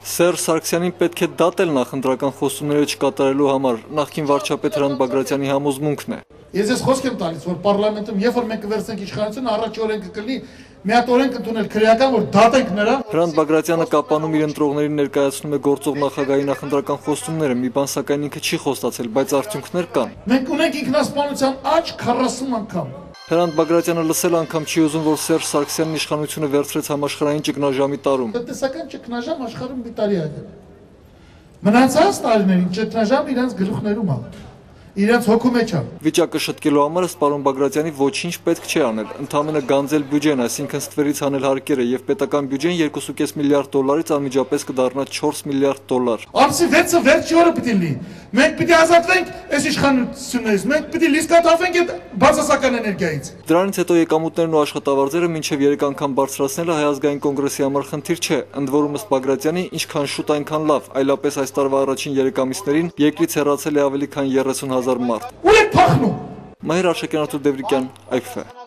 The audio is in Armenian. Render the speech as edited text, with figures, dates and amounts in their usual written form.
Սերժ Սարգսյանին պետք է դատել նախընտրական խոստումները չկատարելու համար, նախկին վարչապետ Հրանտ Բագրատյանի համոզմունքն է։ Ես ես խոսք եմ տալիս, որ պարլամենտում, երբ որ մենք կվերցնենք իշխանությունը, առաջ օրենքը կլինի, մի հատ օրենք ընդունել քրեական, որ դատենք նրան։ Հրանտ Բագրատյանը կապանում իր ընտրողներին ներկայացնում է գործող նախագահի նախընտրական խոստումները, մի բան սակայն ինքը չի խոստացել, բայց արդյունքներ կան։ Մենք ունենք ինքնասպանության աճ 40 անգամ։ Հրանտ Բագրատյանը լսել անգամ չի ուզում, որ Սերժ Սարգսյանն իշխանությունը վերցրեց համաշխարհային ճգնաժամի տարում։ Տնտեսական ճգնաժամ աշխարհում մի տարի է եղել։ Մնացած տարիներին ճգնաժամը իրենց գլուխներում է։ Իրենց հոգու մեջ է։ Վիճակը շտկելու համար ըստ պարոն Բագրատյանի ոչինչ պետք չէ անել, ընդամենը գանձել բյուջեն, այսինքն ստվերից հանել հարկերը եւ պետական բյուջեն 2.5 միլիարդ դոլարից անմիջապես կդառնա 4 միլիարդ դոլար։ Ամսի 6-ը վերջի օրը պիտի լինի։ Մենք պիտի ազատվենք այս իշխանություններից, մենք պիտի լիցքաթափենք այդ բացասական էներգիայից։ Դրանից հետո եկամուտներն ու աշխատավարձերը մինչև 3 անգամ բարձրացնելը Հայ ազգային կոնգրեսի համար խնդիր չէ, ընդ որում ըստ Բագրատյանի ինչքան շուտ այնքան լավ, այլապես այս տարվա առաջին 3 ամիսներին երկրից հեռացել է ավելի քան 30,000 մարդ։ Ու է փախնում։ Մահեր Արշակյան, Արտուր Դևրիկյան, IPF։